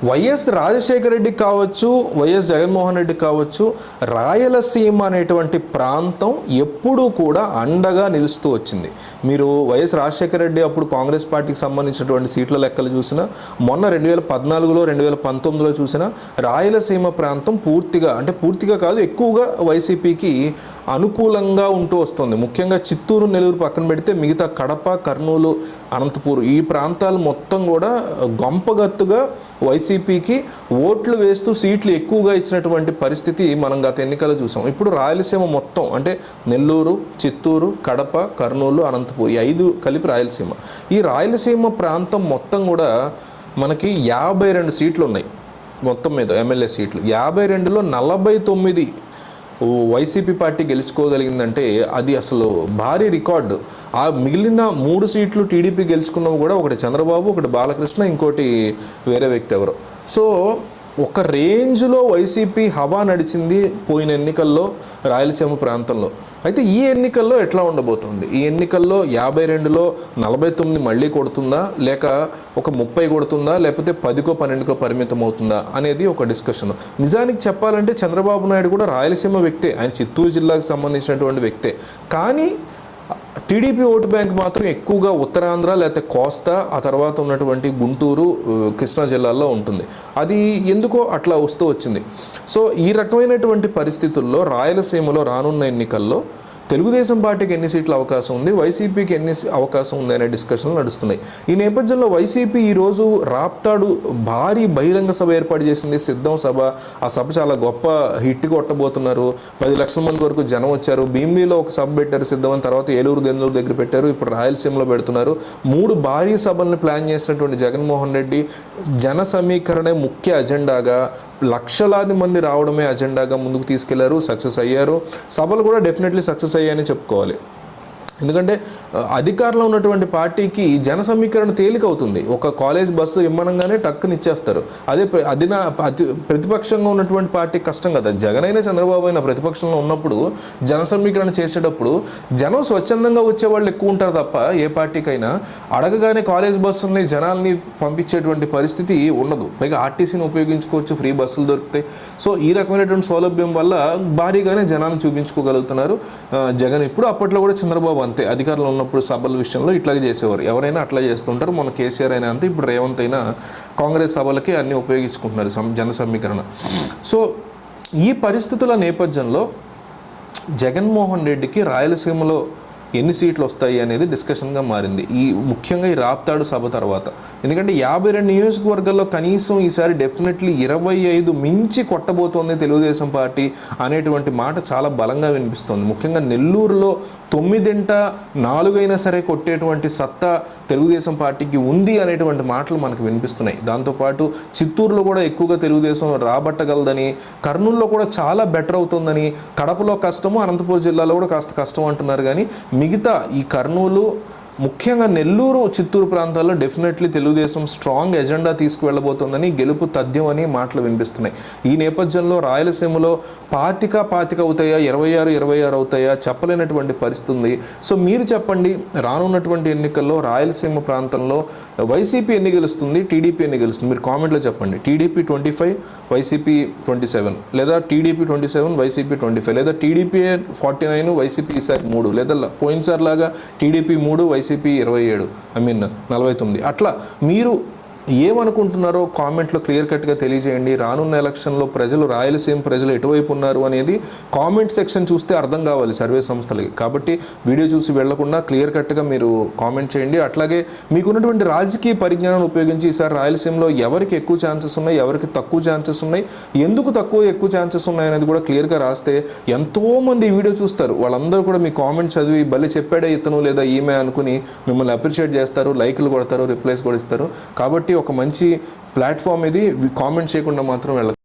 YS Rajasekhara Reddy కావచ్చు, YS Jaganmohan Reddy కావచ్చు, రాయలసీమ అనేటువంటి ప్రాంతం ఎప్పుడూ కూడా అండగా నిలుస్తూ వచ్చింది. మీరు వైఎస్ రాజశేఖర రెడ్డి అప్పుడు కాంగ్రెస్ పార్టీకి సంబంధించినటువంటి సీట్ల లెక్కలు చూసినా, మొన్న 2014లో 2019లో చూసినా రాయలసీమ ప్రాంతం పూర్తిగా కాదు, ఎక్కువగా వైసీపీకి అనుకూలంగా ఉంటూ వస్తుంది. ముఖ్యంగా చిత్తూరు, నెల్లూరు పక్కన పెడితే మిగతా కడప, కర్నూలు, అనంతపూర్ ఈ ప్రాంతాలు మొత్తం కూడా గొంపగత్తుగా వైసీపీకి ఓట్లు వేస్తూ సీట్లు ఎక్కువగా ఇచ్చినటువంటి పరిస్థితి మనం గత ఎన్నికల్లో చూసాం. ఇప్పుడు రాయలసీమ మొత్తం అంటే నెల్లూరు, చిత్తూరు, కడప, కర్నూలు, అనంతపూర్ ఈ 5 కలిపి రాయలసీమ. ఈ రాయలసీమ ప్రాంతం మొత్తం కూడా మనకి 52 సీట్లు ఉన్నాయి మొత్తం మీద ఎమ్మెల్యే సీట్లు. 52లో 49 వైసీపీ పార్టీ గెలుచుకోగలిగిందంటే అది అసలు భారీ రికార్డు. ఆ మిగిలిన 3 సీట్లు టీడీపీ గెలుచుకున్నవి కూడా ఒకటి చంద్రబాబు, ఒకటి బాలకృష్ణ, ఇంకోటి వేరే వ్యక్తి ఎవరో. సో ఒక రేంజ్లో వైసీపీ హవా నడిచింది పోయిన ఎన్నికల్లో రాయలసీమ ప్రాంతంలో. అయితే ఈ ఎన్నికల్లో ఎట్లా ఉండబోతుంది? ఈ ఎన్నికల్లో 52లో 49 మళ్ళీ కొడుతుందా, లేక ఒక 30 కొడుతుందా, లేకపోతే 10కో 12కో పరిమితం అవుతుందా అనేది ఒక డిస్కషన్. నిజానికి చెప్పాలంటే చంద్రబాబు నాయుడు కూడా రాయలసీమ వ్యక్తే, ఆయన చిత్తూరు జిల్లాకు సంబంధించినటువంటి వ్యక్తే. కానీ టీడీపీ ఓటు బ్యాంక్ మాత్రం ఎక్కువగా ఉత్తరాంధ్ర లేకపోతే కోస్తా, ఆ తర్వాత ఉన్నటువంటి గుంటూరు, కృష్ణా జిల్లాల్లో ఉంటుంది. అది ఎందుకో అట్లా వస్తూ వచ్చింది. సో ఈ రకమైనటువంటి పరిస్థితుల్లో రాయలసీమలో రానున్న ఎన్నికల్లో తెలుగుదేశం పార్టీకి ఎన్ని సీట్ల అవకాశం ఉంది, వైసీపీకి ఎన్ని అవకాశం ఉంది అనే డిస్కషన్లు నడుస్తున్నాయి. ఈ నేపథ్యంలో వైసీపీ ఈరోజు రాప్తాడు భారీ బహిరంగ సభ ఏర్పాటు చేసింది, సిద్ధం సభ. ఆ సభ చాలా గొప్ప హిట్ కొట్టబోతున్నారు. 10 లక్షల మంది వరకు జనం వచ్చారు. భీమిలీలో ఒక సభ పెట్టారు సిద్ధం, తర్వాత ఏలూరు దెందులూరు దగ్గర పెట్టారు, ఇప్పుడు రాయలసీమలో పెడుతున్నారు. 3 భారీ సభలను ప్లాన్ చేసినటువంటి జగన్మోహన్ రెడ్డి జన సమీకరణే ముఖ్య అజెండాగా, లక్షలాది మంది రావడమే అజెండాగా ముందుకు తీసుకెళ్లారు. సక్సెస్ అయ్యారు. సభలు కూడా డెఫినెట్లీ సక్సెస్ అయ్యాయని చెప్పుకోవాలి. ఎందుకంటే అధికారంలో ఉన్నటువంటి పార్టీకి జన సమీకరణ తేలికవుతుంది. ఒక కాలేజ్ బస్సు ఇమ్మనంగానే టక్కుని ఇచ్చేస్తారు. అదే ప్రతిపక్షంగా ఉన్నటువంటి పార్టీకి కష్టం కదా. జగన్ అయినా చంద్రబాబు అయినా ప్రతిపక్షంలో ఉన్నప్పుడు జన సమీకరణ చేసేటప్పుడు జనం స్వచ్ఛందంగా వచ్చేవాళ్ళు ఎక్కువ ఉంటారు తప్ప ఏ పార్టీకైనా అడగగానే కాలేజ్ బస్సుల్ని జనాల్ని పంపించేటువంటి పరిస్థితి ఉండదు. పైగా ఆర్టీసీని ఉపయోగించుకోవచ్చు, ఫ్రీ బస్సులు దొరుకుతాయి. సో ఈ రకమైనటువంటి సౌలభ్యం వల్ల భారీగానే జనాన్ని చూపించుకోగలుగుతున్నారు జగన్. ఇప్పుడు అప్పట్లో కూడా చంద్రబాబు అంతే, అధికారంలో ఉన్నప్పుడు సభల విషయంలో ఇట్లాగే చేసేవారు. ఎవరైనా అట్లా చేస్తుంటారు. మన కేసీఆర్ అయినా అంతే, ఇప్పుడు రేవంత్ అయినా కాంగ్రెస్ సభలకి అన్నీ ఉపయోగించుకుంటున్నారు జన సమీకరణ. సో ఈ పరిస్థితుల నేపథ్యంలో జగన్మోహన్ రెడ్డికి రాయలసీమలో ఎన్ని సీట్లు వస్తాయి అనేది డిస్కషన్గా మారింది ముఖ్యంగా ఈ రాప్తాడు సభ తర్వాత. ఎందుకంటే 52 నియోజకవర్గాల్లో కనీసం ఈసారి డెఫినెట్లీ 25 మించి కొట్టబోతోంది తెలుగుదేశం పార్టీ అనేటువంటి మాట చాలా బలంగా వినిపిస్తోంది. ముఖ్యంగా నెల్లూరులో 9 అయినా సరే కొట్టేటువంటి సత్తా తెలుగుదేశం పార్టీకి ఉంది అనేటువంటి మాటలు మనకు వినిపిస్తున్నాయి. దాంతోపాటు చిత్తూరులో కూడా ఎక్కువగా తెలుగుదేశం రాబట్టగలదని, కర్నూలులో కూడా చాలా బెటర్ అవుతుందని, కడపలో కష్టము, అనంతపురం జిల్లాలో కూడా కాస్త కష్టం అంటున్నారు. కానీ మిగతా ఈ కర్నూలు, ముఖ్యంగా నెల్లూరు, చిత్తూరు ప్రాంతాల్లో డెఫినెట్లీ తెలుగుదేశం స్ట్రాంగ్ ఎజెండా తీసుకువెళ్ళబోతోందని, గెలుపు తథ్యం అని మాటలు వినిపిస్తున్నాయి. ఈ నేపథ్యంలో రాయలసీమలో 25 అవుతాయా, 26 అవుతాయా చెప్పలేనటువంటి పరిస్థితి ఉంది. సో మీరు చెప్పండి, రానున్నటువంటి ఎన్నికల్లో రాయలసీమ ప్రాంతంలో వైసీపీ ఎన్ని గెలుస్తుంది, టీడీపీ ఎన్ని గెలుస్తుంది? మీరు కామెంట్లో చెప్పండి. టీడీపీ 25, వైసీపీ 27, లేదా టీడీపీ 27, వైసీపీ 25, లేదా టీడీపీ 49, వైసీపీ ఈసారి 3, లేదా పోయినసారి లాగా టీడీపీ 3, వైసీపీ 27, 49. అట్లా మీరు ఏమనుకుంటున్నారో కామెంట్లో క్లియర్ కట్గా తెలియజేయండి. రానున్న ఎలక్షన్లో రాయలసీమ ప్రజలు ఎటువైపు ఉన్నారు అనేది కామెంట్ సెక్షన్ చూస్తే అర్థం కావాలి సర్వే సంస్థలకి. కాబట్టి వీడియో చూసి వెళ్లకుండా క్లియర్ కట్గా మీరు కామెంట్ చేయండి. అట్లాగే మీకున్నటువంటి రాజకీయ పరిజ్ఞానాన్ని ఉపయోగించి ఈసారి రాయలసీమలో ఎవరికి ఎక్కువ ఛాన్సెస్ ఉన్నాయి, ఎవరికి తక్కువ ఛాన్సెస్ ఉన్నాయి, ఎందుకు ఎక్కువ ఛాన్సెస్ ఉన్నాయి అనేది కూడా క్లియర్గా రాస్తే ఎంతోమంది ఈ వీడియో చూస్తారు. వాళ్ళందరూ కూడా మీ కామెంట్ చదివి భలే చెప్పాడే ఇతను లేదా ఈమె అనుకుని మిమ్మల్ని అప్రిషియేట్ చేస్తారు, లైక్లు కొడతారు, రిప్లైస్ కూడా ఇస్తారు. కాబట్టి ఒక మంచి ప్లాట్ఫామ్ ఇది. కామెంట్ చేయకుండా మాత్రం వెళ్ళదు.